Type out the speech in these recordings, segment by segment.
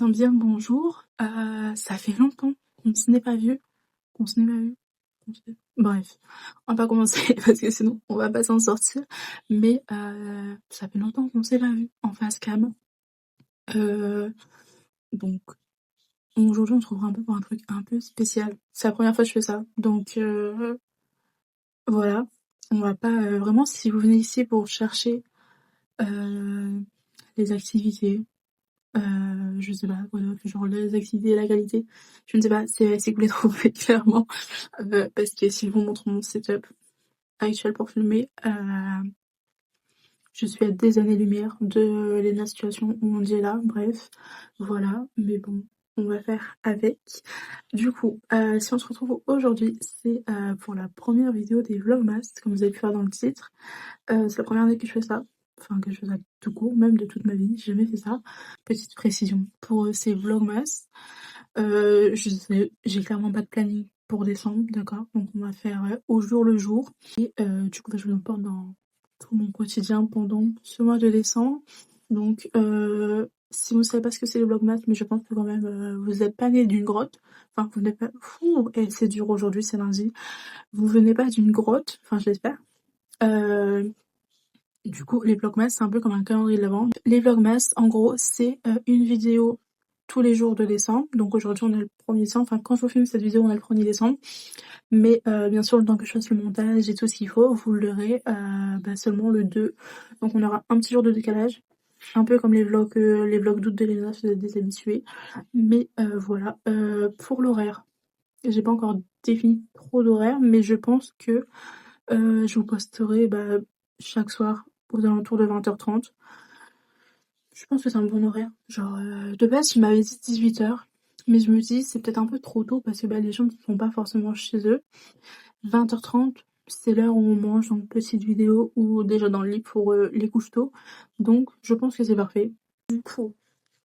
bien le bonjour. Ça fait longtemps qu'on se n'est pas vu. Qu'on se n'est pas vu. Bref, on va pas commencer parce que sinon on va pas s'en sortir. Mais ça fait longtemps qu'on s'est pas vu en face cam. Euh, donc aujourd'hui on se retrouvera un peu pour un truc un peu spécial. C'est la première fois que je fais ça. Donc voilà. On va pas vraiment, si vous venez ici pour chercher euh, les activités, je sais pas, voilà, genre les activités et la qualité, je ne sais pas, c'est que vous les trouvez clairement, parce que si je vous montre mon setup actuel pour filmer, je suis à des années-lumière de la situation où on est là, bref, voilà, mais bon, on va faire avec. Du coup, si on se retrouve aujourd'hui, c'est pour la première vidéo des Vlogmas, comme vous avez pu voir dans le titre. C'est la première année que je fais ça. Enfin, que je fais ça tout court, même de toute ma vie, j'ai jamais fait ça. Petite précision pour ces Vlogmas. J'ai clairement pas de planning pour décembre, d'accord? Donc on va faire au jour le jour. Et du coup, je vous emporte dans tout mon quotidien pendant ce mois de décembre. Donc, si vous ne savez pas ce que c'est le Vlogmas, mais je pense que quand même, vous n'êtes pas né d'une grotte. Enfin, vous n'êtes pas... Fou, et c'est dur aujourd'hui, c'est lundi. Vous venez pas d'une grotte, enfin, j'espère. Du coup, les Vlogmas, c'est un peu comme un calendrier de l'Avent. Les Vlogmas, en gros, c'est une vidéo tous les jours de décembre. Donc aujourd'hui, on est le 1er décembre. Enfin, quand je vous filme cette vidéo, on est le 1er décembre. Mais bien sûr, le temps que je fasse le montage et tout ce qu'il faut, vous l'aurez seulement le 2. Donc on aura un petit jour de décalage. Un peu comme les vlogs d'août de Léna, si vous êtes des habitués. Mais voilà. Pour l'horaire, j'ai pas encore défini trop d'horaire, mais je pense que je vous posterai chaque soir aux alentours de 20h30. Je pense que c'est un bon horaire. Genre, de base, je m'avais dit 18h. Mais je me dis, c'est peut-être un peu trop tôt parce que les gens ne sont pas forcément chez eux. 20h30, c'est l'heure où on mange en petite vidéo ou déjà dans le lit pour les couches tôt. Donc, je pense que c'est parfait. Du coup,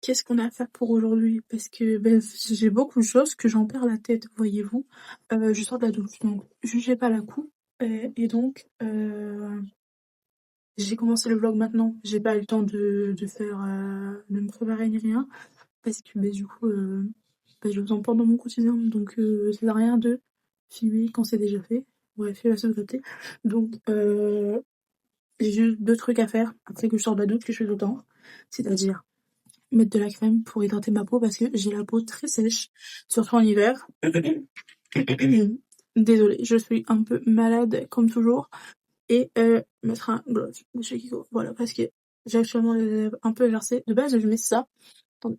qu'est-ce qu'on a à faire pour aujourd'hui? Parce que j'ai beaucoup de choses que j'en perds la tête, voyez-vous. Je sors de la douche, donc jugez pas la coupe. Et donc, j'ai commencé le vlog maintenant. J'ai pas eu le temps de faire, de me préparer ni rien. Parce que du coup, je vous emporte dans mon quotidien. Donc, ça sert à rien de filmer quand c'est déjà fait. Bref, il va se côté. Donc, j'ai juste deux trucs à faire après que je sors de la douche que je fais tout le temps. C'est-à-dire mettre de la crème pour hydrater ma peau parce que j'ai la peau très sèche, surtout en hiver. Désolée, je suis un peu malade comme toujours. Et mettre un gloss de chez Kiko. Voilà, parce que j'ai actuellement les lèvres un peu élarcées. De base, je mets ça. Attendez.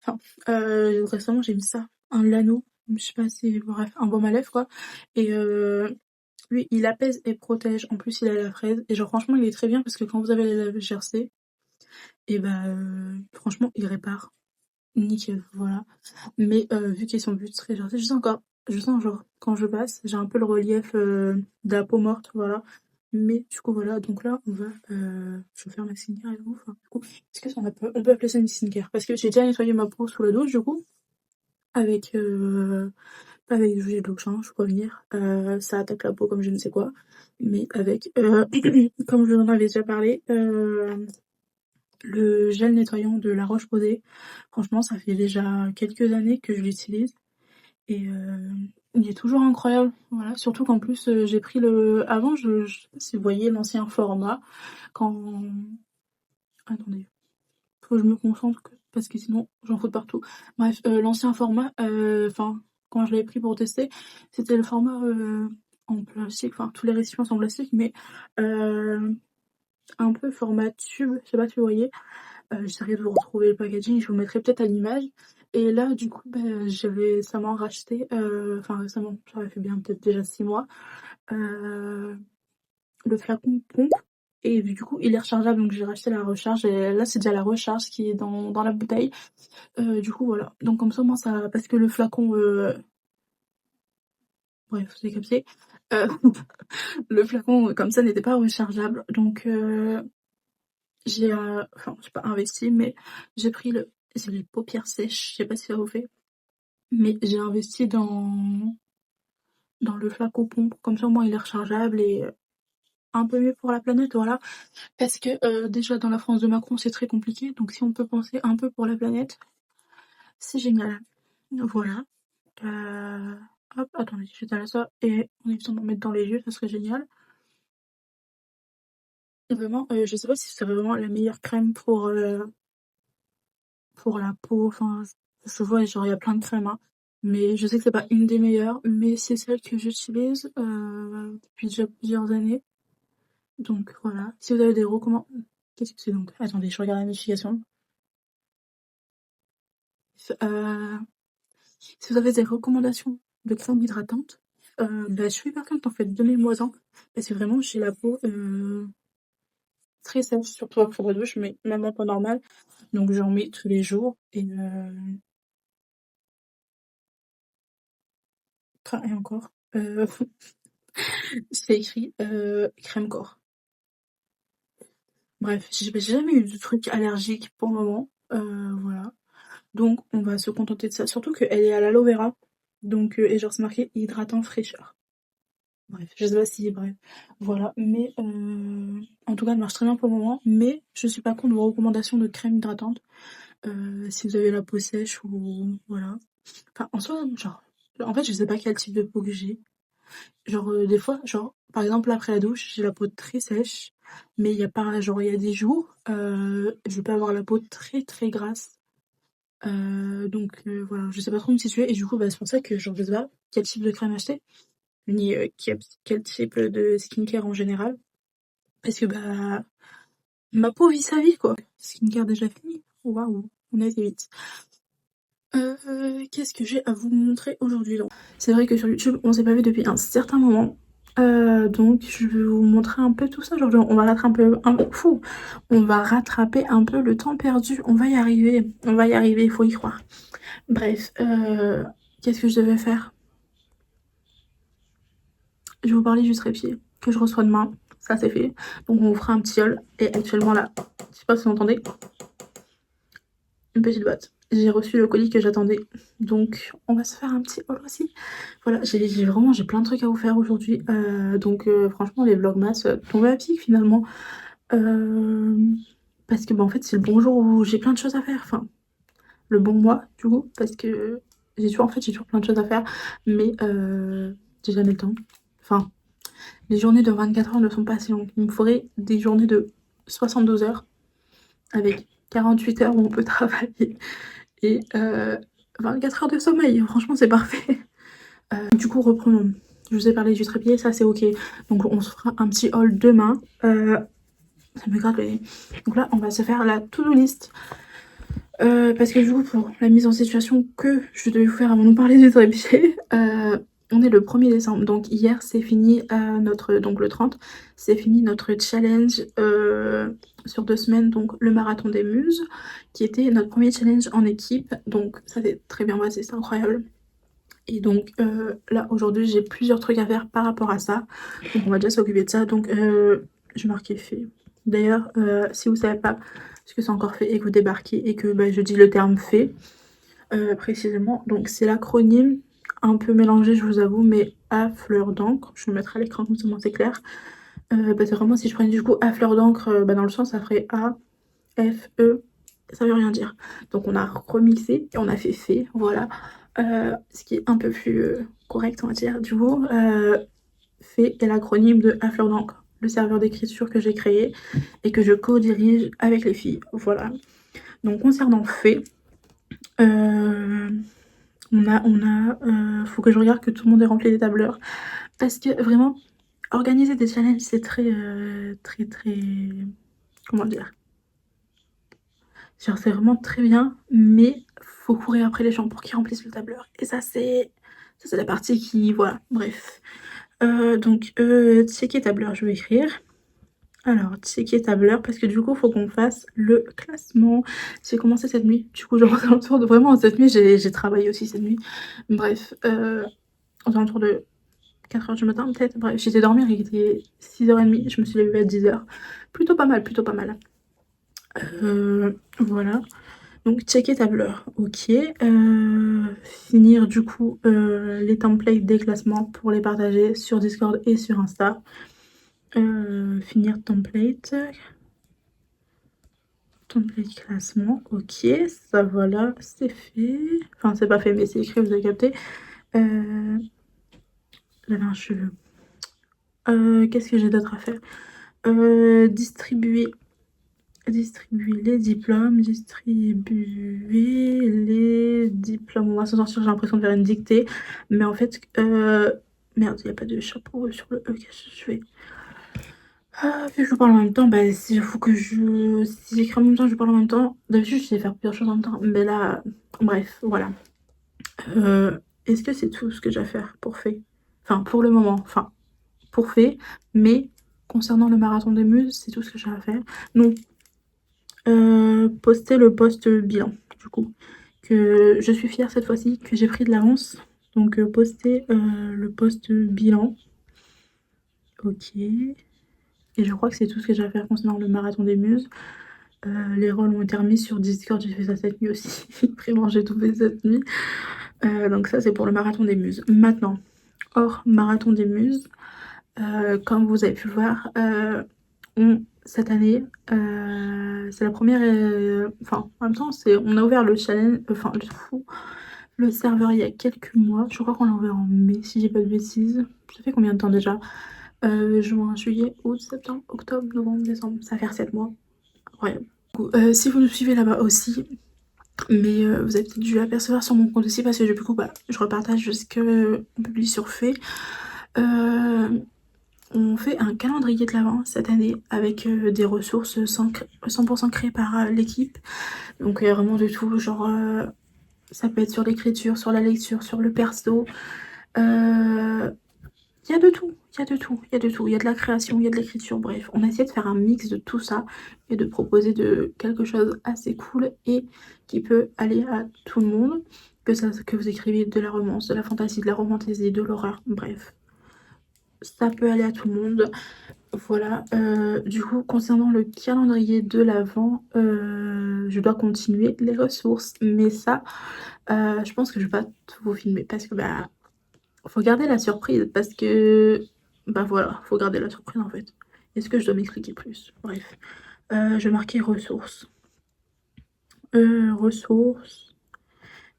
Enfin, récemment, j'ai mis ça. Un Lano. Je sais pas si... Bref, un baume à lèvres, quoi. Et lui, il apaise et protège. En plus, il a la fraise. Et genre, franchement, il est très bien parce que quand vous avez les lèvres gercées, et franchement, il répare. Nickel, voilà. Mais vu qu'ils sont plus très gercés, je sens genre, quand je passe, j'ai un peu le relief de la peau morte, voilà. Mais du coup, voilà, donc là, je vais faire ma skincare et tout. Enfin, du coup, est-ce on peut appeler ça une skincare? Parce que j'ai déjà nettoyé ma peau sous la douche, du coup, avec, pas avec du gel de change, je peux venir. Ça attaque la peau comme je ne sais quoi. Mais avec, comme je vous en avais déjà parlé, le gel nettoyant de La Roche-Posay. Franchement, ça fait déjà quelques années que je l'utilise. Et il est toujours incroyable. Voilà, surtout qu'en plus, j'ai pris le... Avant, je sais pas si vous voyez l'ancien format. Quand... Attendez, faut que je me concentre parce que sinon, j'en fous de partout. Bref, l'ancien format, enfin, quand je l'avais pris pour tester, c'était le format en plastique. Enfin, tous les récipients sont en plastique, mais un peu format tube. Je sais pas si vous voyez. J'essaierai de vous retrouver le packaging, je vous mettrai peut-être à l'image. Et là, du coup, j'avais récemment racheté, enfin récemment, ça aurait fait bien peut-être déjà 6 mois, euh, le flacon pompe. Et du coup, il est rechargeable, donc j'ai racheté la recharge. Et là, c'est déjà la recharge qui est dans la bouteille. Du coup, voilà. Donc comme ça, moi, ça... Parce que le flacon... Bref, vous avez capté. Euh, le flacon, comme ça, n'était pas rechargeable. Donc, enfin, j'ai pas investi, mais j'ai pris le... J'ai les paupières sèches, je sais pas si ça vous fait. Mais j'ai investi dans le flacon pompe, comme ça au moins il est rechargeable et un peu mieux pour la planète, voilà. Parce que déjà dans la France de Macron c'est très compliqué, donc si on peut penser un peu pour la planète, c'est génial. Voilà. Hop, attendez, j'étale ça et en évitant d'en mettre dans les yeux, ça serait génial. Et vraiment, je sais pas si c'est vraiment la meilleure crème pour la peau, enfin, je vois genre il y a plein de crèmes, hein, mais je sais que c'est pas une des meilleures, mais c'est celle que j'utilise, depuis déjà plusieurs années, donc voilà. Si vous avez des qu'est-ce que c'est donc? Attendez, je regarde la notification. Heu, Si vous avez des recommandations de crème hydratante, bah, je suis partante en fait, donnez-moi-en, parce que vraiment j'ai la peau, très sèche, surtout après la douche, mais même en temps normal, donc j'en mets tous les jours et encore, c'est écrit, crème corps. Bref, j'ai jamais eu de trucs allergiques pour le moment, voilà. Donc on va se contenter de ça, surtout qu'elle est à l'aloe vera, donc et genre c'est marqué hydratant fraîcheur. Bref, je sais pas si bref, voilà, mais en tout cas elle marche très bien pour le moment, mais je suis pas contre vos recommandations de crème hydratante, si vous avez la peau sèche ou voilà. Enfin en soi, genre, en fait je sais pas quel type de peau que j'ai. Genre, des fois, genre, par exemple, après la douche, j'ai la peau très sèche, mais il y a pas genre, il y a des jours, je peux avoir la peau très, très grasse. Donc, voilà, je sais pas trop me situer et du coup, bah, c'est pour ça que genre, je sais pas quel type de crème acheter, ni, quel type de skincare en général. Parce que, bah, ma peau vit sa vie, quoi. Skincare déjà fini. Waouh, on a été vite. Qu'est-ce que j'ai à vous montrer aujourd'hui donc? C'est vrai que sur YouTube, on s'est pas vu depuis un certain moment. Donc je vais vous montrer un peu tout ça. Genre, on va on va rattraper un peu le temps perdu. On va y arriver, il faut y croire. Bref, qu'est-ce que je devais faire? Je vais vous parler du trépied que je reçois demain. Ça c'est fait. Donc on vous fera un petit haul. Et actuellement là, je sais pas si vous entendez, une petite boîte. J'ai reçu le colis que j'attendais. Donc on va se faire un petit haul aussi. Voilà, j'ai plein de trucs à vous faire aujourd'hui. Donc franchement les vlogmas tombent à pic finalement. Euh, Parce que bah, en fait c'est le bon jour où j'ai plein de choses à faire. Enfin, le bon mois du coup. Parce que j'ai toujours plein de choses à faire. Mais j'ai jamais le temps. Enfin, les journées de 24 heures ne sont pas assez longues. Il me faudrait des journées de 72 heures avec 48 heures où on peut travailler et 24 heures de sommeil. Franchement, c'est parfait. Du coup, reprenons. Je vous ai parlé du trépied, ça c'est ok. Donc on se fera un petit haul demain. Ça me gratte le nez. Donc là, on va se faire la to-do list. Parce que du coup, pour la mise en situation que je devais vous faire avant de parler du trépied, on est le 1er décembre. Donc hier, c'est fini donc le 30, c'est fini notre challenge sur 2 semaines, donc le marathon des muses, qui était notre premier challenge en équipe. Donc ça s'est très bien passé, c'est incroyable. Et donc là, aujourd'hui, j'ai plusieurs trucs à faire par rapport à ça. Donc on va déjà s'occuper de ça. Donc je marquais fait. D'ailleurs, si vous savez pas ce que c'est encore fait et que vous débarquez et que bah, je dis le terme fait, précisément, donc c'est l'acronyme un peu mélangé, je vous avoue, mais à fleur d'encre. Je vais le mettre à l'écran comme ça, c'est clair. Parce que vraiment, si je prenais du coup à fleur d'encre, bah, dans le sens, ça ferait A, F, E. Ça veut rien dire. Donc on a remixé et on a fait, voilà. Ce qui est un peu plus correct, on va dire. Du coup, fait est l'acronyme de à fleur d'encre, le serveur d'écriture que j'ai créé et que je co-dirige avec les filles. Voilà. Donc concernant fait, faut que je regarde que tout le monde ait rempli les tableurs. Parce que vraiment, organiser des challenges, c'est très, très, très... Comment dire? Genre, c'est vraiment très bien, mais faut courir après les gens pour qu'ils remplissent le tableur. Et ça, c'est la partie qui... Voilà, bref. Donc, checker tableur, je vais écrire. Alors, checker tableur, parce que du coup, il faut qu'on fasse le classement. J'ai commencé cette nuit. Du coup, genre, aux alentours de... Vraiment, cette nuit, j'ai travaillé aussi cette nuit. Bref, aux alentours de 4 heures du matin, peut-être. Bref, j'étais dormir, il était 6h30. Je me suis levée à 10h. Plutôt pas mal, plutôt pas mal. Voilà. Donc, checker tableur, ok. Finir du coup les templates des classements pour les partager sur Discord et sur Insta. Finir template. template classement, ok, ça voilà, c'est fait. Enfin, c'est pas fait, mais c'est écrit, vous avez capté. J'avais un cheveu. Qu'est-ce que j'ai d'autre à faire? Distribuer les diplômes, On va s'en sortir, j'ai l'impression de faire une dictée. Mais en fait, merde, il n'y a pas de chapeau sur le E, qu'est-ce que je fais? Vu que je parle en même temps, bah, il faut que je... Si j'écris en même temps, je parle en même temps. D'habitude, je sais faire plusieurs choses en même temps. Mais là, bref, voilà. Est-ce que c'est tout ce que j'ai à faire pour fait? Enfin, pour le moment, enfin, pour fait. Mais concernant le marathon des muses, c'est tout ce que j'ai à faire. Non. Poster le post bilan, du coup. Que je suis fière cette fois-ci, que j'ai pris de l'avance. Donc, poster le post bilan. Ok. Et je crois que c'est tout ce que j'ai à faire concernant le marathon des muses. Les rôles ont été remis sur Discord, j'ai fait ça cette nuit aussi. Vraiment, j'ai tout fait cette nuit. Donc ça, c'est pour le marathon des muses. Maintenant, hors marathon des muses, comme vous avez pu le voir, cette année, c'est la première... Enfin, en même temps, on a ouvert le challenge... Enfin, le serveur il y a quelques mois. Je crois qu'on l'a ouvert en mai, si j'ai pas de bêtises. Ça fait combien de temps déjà? Juin, juillet, août, septembre, octobre, novembre, décembre. Ça va faire 7 mois. Incroyable. Si vous nous suivez là-bas aussi, mais vous avez peut-être dû l'apercevoir sur mon compte aussi parce que du coup, bah, je repartage ce qu'on publie sur Fait. On fait un calendrier de l'Avent cette année avec des ressources 100% créées par l'équipe. Donc vraiment de tout, genre ça peut être sur l'écriture, sur la lecture, sur le perso. Il y a de tout, il y a de tout, il y a de tout. Il y a de la création, il y a de l'écriture, bref. On a essayé de faire un mix de tout ça et de proposer quelque chose assez cool et qui peut aller à tout le monde. Que vous écrivez de la romance, de la fantasy, de la romantaisie, de l'horreur, bref. Ça peut aller à tout le monde. Voilà. Du coup, concernant le calendrier de l'Avent, je dois continuer les ressources. Mais ça, je pense que je vais pas tout vous filmer parce que bah faut garder la surprise parce que bah voilà, faut garder la surprise en fait. Est-ce que je dois m'expliquer plus? Bref. Je vais marquer ressources. Ressources.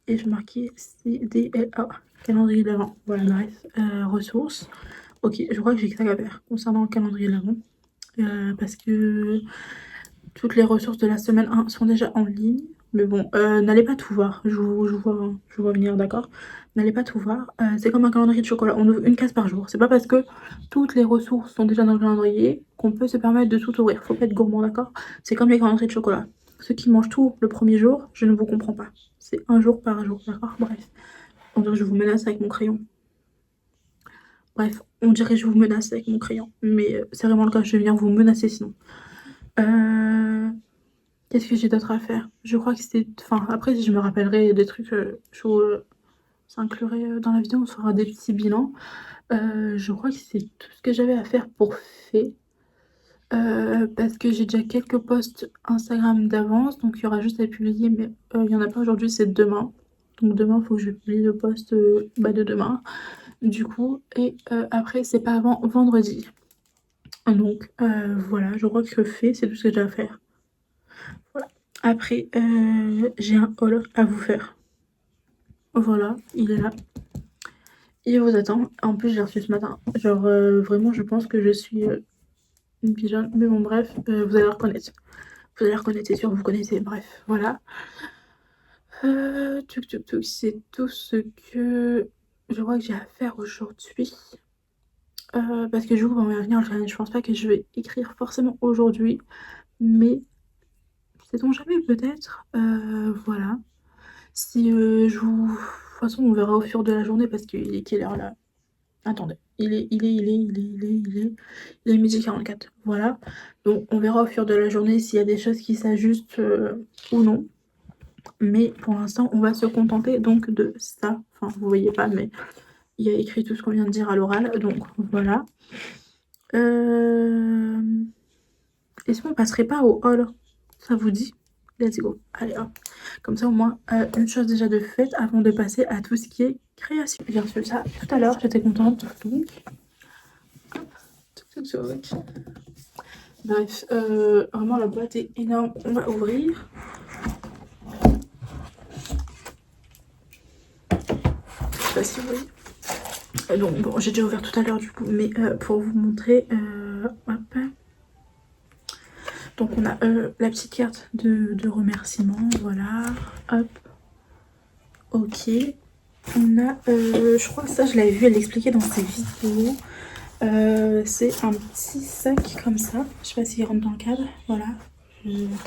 Et je vais marquer CDLA. Calendrier de l'Avent. Voilà, bref. Ressources. Ok, je crois que j'ai que ça à faire concernant le calendrier de l'Avent. Parce que toutes les ressources de la semaine 1 sont déjà en ligne. Mais bon, n'allez pas tout voir. Je vous vois venir, d'accord? N'allez pas tout voir. C'est comme un calendrier de chocolat. On ouvre une case par jour. C'est pas parce que toutes les ressources sont déjà dans le calendrier qu'on peut se permettre de tout ouvrir. Faut pas être gourmand, d'accord? C'est comme les calendriers de chocolat. Ceux qui mangent tout le premier jour, je ne vous comprends pas. C'est un jour par jour, d'accord? Bref. On dirait que je vous menace avec mon crayon. Bref, on dirait que je vous menace avec mon crayon. Mais c'est vraiment le cas, je vais venir vous menacer sinon. Qu'est-ce que j'ai d'autre à faire? Je crois que c'est... Enfin, après, si je me rappellerai des trucs, je vous inclurai dans la vidéo, on se fera des petits bilans. Je crois que c'est tout ce que j'avais à faire pour fait. Parce que j'ai déjà quelques posts Instagram d'avance, donc il y aura juste à publier, mais il n'y en a pas aujourd'hui, c'est demain. Donc demain, il faut que je publie le post de demain, du coup. Et après, c'est pas avant vendredi. Donc voilà, je crois que fait, c'est tout ce que j'ai à faire. Voilà. Après, j'ai un haul à vous faire. Voilà, il est là. Il vous attend. En plus, j'ai reçu ce matin. Genre, vraiment, je pense que je suis une pigeonne. Mais bon, bref, vous allez la reconnaître. Vous allez la reconnaître, c'est sûr, vous connaissez. Bref, voilà. C'est tout ce que je crois que j'ai à faire aujourd'hui. Parce que du coup, on va venir le challenge. Je pense pas que je vais écrire forcément aujourd'hui. Mais, sait-on jamais, peut-être. Voilà. Si je vous... De toute façon, on verra au fur de la journée parce qu'il est quelle heure là? Attendez. Il est midi 44. Voilà. Donc, on verra au fur de la journée s'il y a des choses qui s'ajustent ou non. Mais pour l'instant, on va se contenter donc de ça. Enfin, vous voyez pas, mais il y a écrit tout ce qu'on vient de dire à l'oral. Donc, voilà. Est-ce qu'on passerait pas au hall? Ça vous dit? Let's go. Allez, hop. Comme ça, au moins, une chose déjà de faite avant de passer à tout ce qui est création. J'ai reçu ça tout à l'heure, j'étais contente. Donc, Bref, vraiment la boîte est énorme. On va ouvrir. Je sais pas si vous voyez. Donc bon, j'ai déjà ouvert tout à l'heure du coup, mais pour vous montrer, hop. Donc on a la petite carte de remerciement, voilà, hop, ok. On a, je crois que ça je l'avais vu, elle l'expliquait dans ses vidéos. C'est un petit sac comme ça, je sais pas s'il rentre dans le cadre, voilà.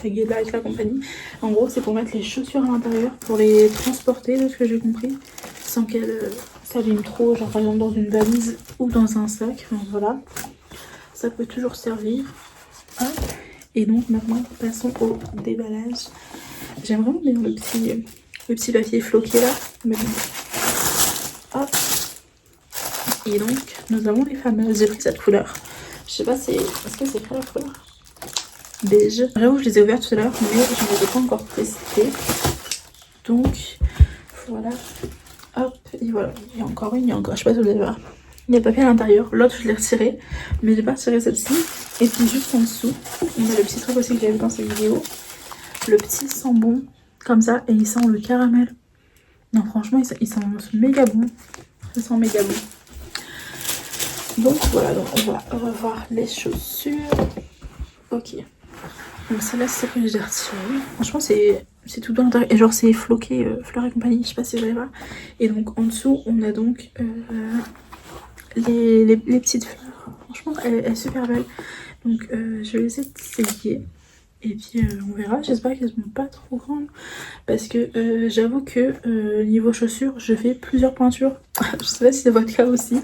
Tagué là avec la compagnie. En gros c'est pour mettre les chaussures à l'intérieur, pour les transporter de ce que j'ai compris, sans qu'elles s'abîment trop, genre par exemple dans une valise ou dans un sac, enfin, voilà. Ça peut toujours servir. Hop. Et donc maintenant passons au déballage. J'aime vraiment bien le petit papier floqué là. Mais bon. Hop. Et donc nous avons les fameuses. J'ai pris cette couleur. Je sais pas si. Est-ce que c'est quoi la couleur? Beige. J'avoue je les ai ouvertes tout à l'heure mais je ne les ai pas encore testées. Donc voilà. Hop. Et voilà. Il y a encore une, il y a encore. Je sais pas si vous allez voir. Il y a le papier à l'intérieur. L'autre je l'ai retiré. Mais j'ai pas retiré celle-ci. Et puis juste en dessous, on a le petit truc aussi que j'avais vu dans cette vidéo. Le petit sent bon. Comme ça. Et il sent le caramel. Non franchement il sent méga bon. Ça sent méga bon. Donc voilà, donc on va revoir les chaussures. Ok. Donc celle-là c'est ce que j'ai retiré. Franchement c'est tout dans l'intérieur. Et genre c'est floqué, fleurs et compagnie, je sais pas si vous allez voir. Et donc en dessous on a donc les petites fleurs. Franchement elle est super belle. Donc je vais essayer d'essayer. Et puis on verra. J'espère qu'elles sont pas trop grandes. Parce que j'avoue que niveau chaussures je fais plusieurs pointures. Je sais pas si c'est votre cas aussi.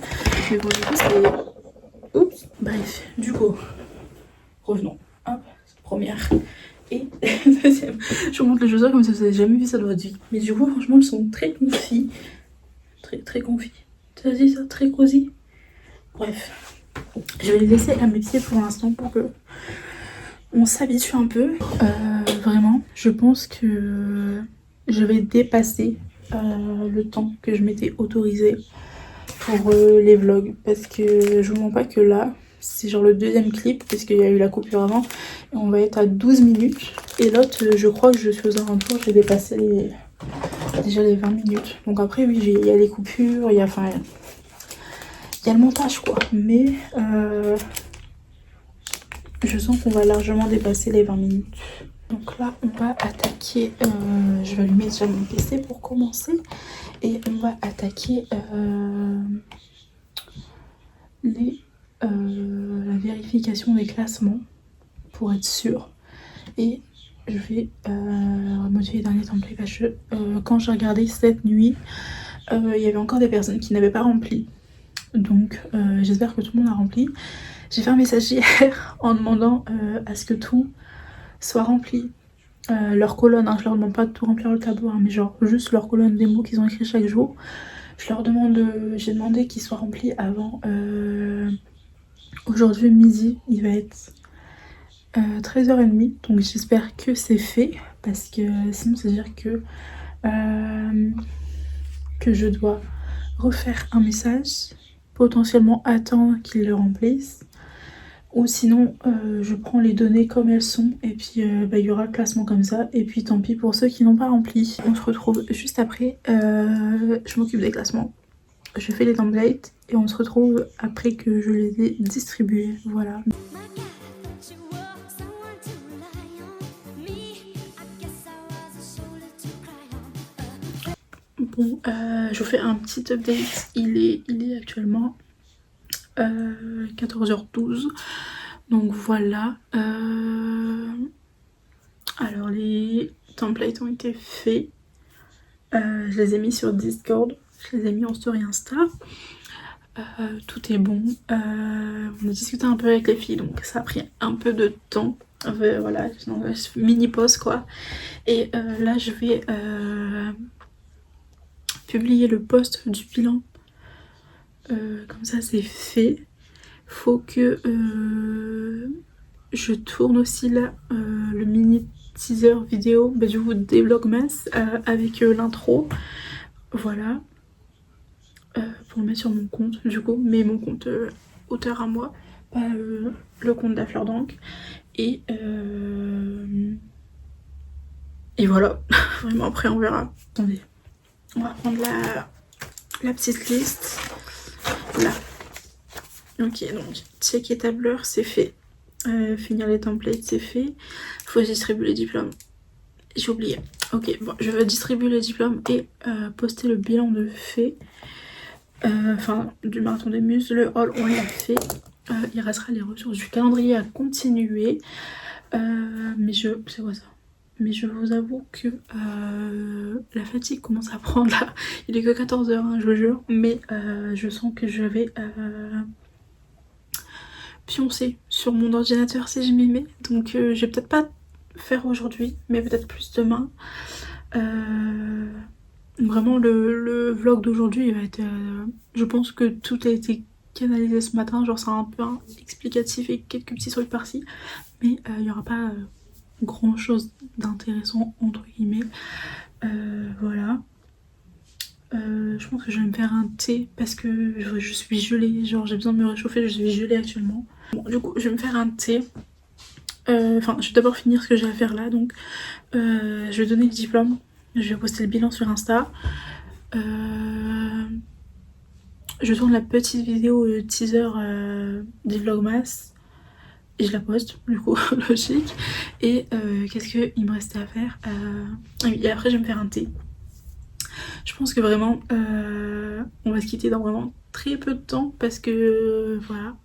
Mais bon du coup c'est... Oups. Bref, du coup, revenons. Hop, première. Et deuxième. Je vous montre les chaussures comme si vous n'avez jamais vu ça de votre vie. Mais du coup franchement elles sont très confis. Très confis. Ça se dit ça? Très cosy. Bref. Je vais les laisser à mes pieds pour l'instant pour que on s'habitue un peu. Vraiment, je pense que je vais dépasser le temps que je m'étais autorisé pour les vlogs. Parce que je vous mens pas que là, c'est genre le deuxième clip, parce qu'il y a eu la coupure avant. Et on va être à 12 minutes. Et l'autre, je crois que je suis aux alentours, j'ai dépassé déjà les 20 minutes. Donc après, oui, il y a les coupures, il y a le montage quoi. Mais je sens qu'on va largement dépasser les 20 minutes. Donc là, on va attaquer... je vais allumer déjà mon PC pour commencer. Et on va attaquer la vérification des classements pour être sûr. Et je vais modifier les derniers templates parce que quand j'ai regardé cette nuit, il y avait encore des personnes qui n'avaient pas rempli. Donc j'espère que tout le monde a rempli. J'ai fait un message hier en demandant à ce que tout soit rempli. Leur colonne, hein, je leur demande pas de tout remplir le tableau, hein, mais genre juste leur colonne des mots qu'ils ont écrit chaque jour. Je leur demande, j'ai demandé qu'ils soient remplis avant aujourd'hui midi. Il va être 13h30, donc j'espère que c'est fait parce que sinon c'est à dire que je dois refaire un message, potentiellement attendre qu'ils le remplissent. Ou sinon je prends les données comme elles sont et puis il y aura le classement comme ça. Et puis tant pis pour ceux qui n'ont pas rempli. On se retrouve juste après. Je m'occupe des classements. Je fais les templates et on se retrouve après que je les ai distribués. Voilà. Bon, je vous fais un petit update. Il est actuellement 14h12. Donc voilà. Alors les templates ont été faits. Je les ai mis sur Discord. Je les ai mis en story Insta. Tout est bon. On a discuté un peu avec les filles, donc ça a pris un peu de temps. Voilà, mini pause quoi. Et là je vais publier le post du bilan. Comme ça c'est fait. Faut que je tourne aussi là le mini teaser vidéo du coup des vlogmas avec l'intro. Voilà. Pour le mettre sur mon compte du coup, mais mon compte auteur à moi. pas le compte de la fleur d'encre. Et voilà, vraiment après on verra. Attendez, on va prendre la petite liste. Là. Ok, donc checker tableur, c'est fait. Finir les templates, c'est fait. Faut distribuer les diplômes. J'ai oublié. Ok, bon, je vais distribuer les diplômes et poster le bilan de fait. Enfin, du marathon des muses. Le haul, on l'a fait. Il restera les ressources du calendrier à continuer. Mais c'est quoi ça? Mais je vous avoue que la fatigue commence à prendre là. Il est que 14h, hein, je vous jure. Mais je sens que je vais pioncer sur mon ordinateur si je m'y mets. Donc je vais peut-être pas faire aujourd'hui, mais peut-être plus demain. Vraiment le vlog d'aujourd'hui va être... je pense que tout a été canalisé ce matin. Genre c'est un peu explicatif et quelques petits trucs par-ci. Mais il n'y aura pas grand chose d'intéressant entre guillemets. Voilà. Je pense que je vais me faire un thé parce que je suis gelée. Genre j'ai besoin de me réchauffer, je suis gelée actuellement. Bon, du coup je vais me faire un thé. Enfin je vais d'abord finir ce que j'ai à faire là. Donc je vais donner le diplôme. Je vais poster le bilan sur Insta. Je tourne la petite vidéo teaser des vlogmas. Et je la poste, du coup, logique. Et qu'est-ce qu'il me restait à faire? Et après, je vais me faire un thé. Je pense que vraiment, on va se quitter dans vraiment très peu de temps parce que, voilà.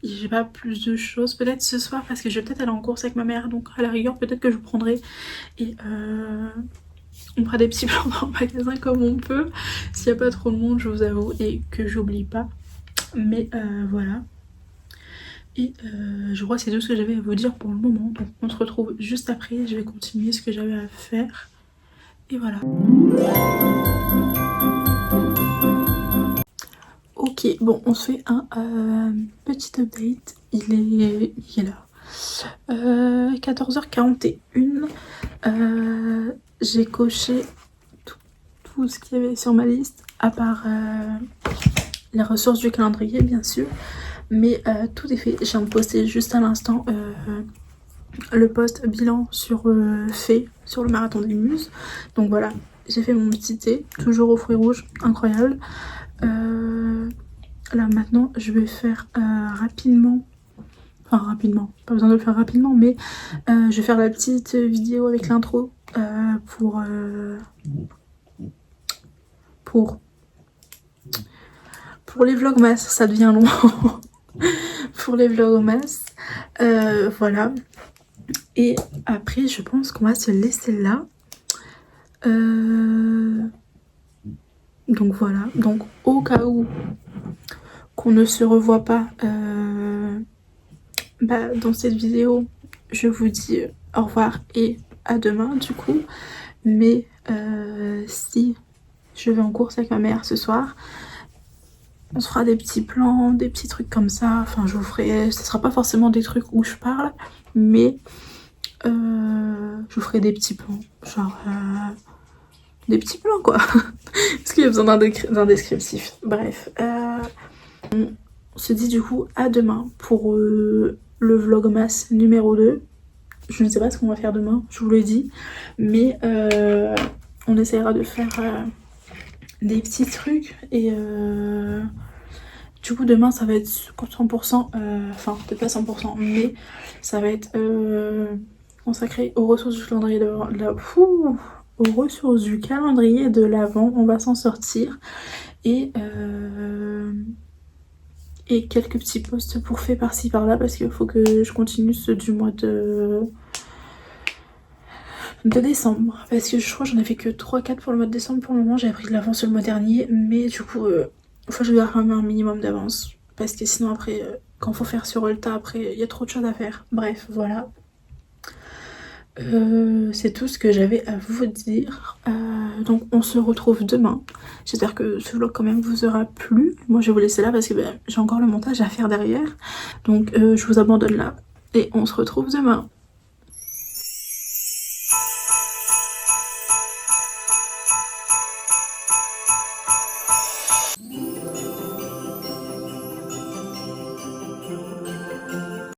J'ai pas plus de choses. Peut-être ce soir parce que je vais peut-être aller en course avec ma mère. Donc, à la rigueur, peut-être que je prendrai. Et on fera des petits plans dans le magasin comme on peut. S'il n'y a pas trop de monde, je vous avoue. Et que j'oublie pas. Mais voilà. Et je crois que c'est tout ce que j'avais à vous dire pour le moment. Donc on se retrouve juste après. Je vais continuer ce que j'avais à faire. Et voilà. Ok, bon, on se fait un petit update. Il est là. 14h41. J'ai coché tout ce qu'il y avait sur ma liste. À part les ressources du calendrier, bien sûr. Mais tout est fait. Je viens de poster juste à l'instant le post bilan sur fait sur le marathon des muses. Donc voilà, j'ai fait mon petit thé, toujours aux fruits rouges, incroyable. Là maintenant, je vais faire rapidement, enfin rapidement, pas besoin de le faire rapidement, mais je vais faire la petite vidéo avec l'intro pour les vlogmas. Ça devient long. Pour les vlogmas, voilà. Et après je pense qu'on va se laisser là. Donc voilà, donc au cas où qu'on ne se revoit pas dans cette vidéo, je vous dis au revoir et à demain du coup. Mais si je vais en course avec ma mère ce soir, on se fera des petits plans, des petits trucs comme ça. Enfin, je vous ferai... Ce sera pas forcément des trucs où je parle, mais je vous ferai des petits plans. Genre... des petits plans, quoi. Est-ce qu'il y a besoin d'un descriptif? Bref. On se dit du coup à demain pour le vlogmas numéro 2. Je ne sais pas ce qu'on va faire demain, je vous le dis. Mais on essaiera de faire... des petits trucs et du coup demain ça va être 100%, enfin peut-être pas 100% mais ça va être consacré aux ressources du calendrier aux ressources du calendrier de l'Avent. On va s'en sortir et quelques petits posts pour faire par-ci par-là parce qu'il faut que je continue ceux du mois de décembre, parce que je crois que j'en ai fait que 3-4 pour le mois de décembre pour le moment. J'avais pris de l'avance sur le mois dernier, mais du coup faut que je garde quand même un minimum d'avance parce que sinon après quand faut faire sur le tas, après il y a trop de choses à faire. Bref, voilà, c'est tout ce que j'avais à vous dire. Donc on se retrouve demain. J'espère que ce vlog quand même vous aura plu. Moi je vais vous laisser là parce que j'ai encore le montage à faire derrière, donc je vous abandonne là et on se retrouve demain.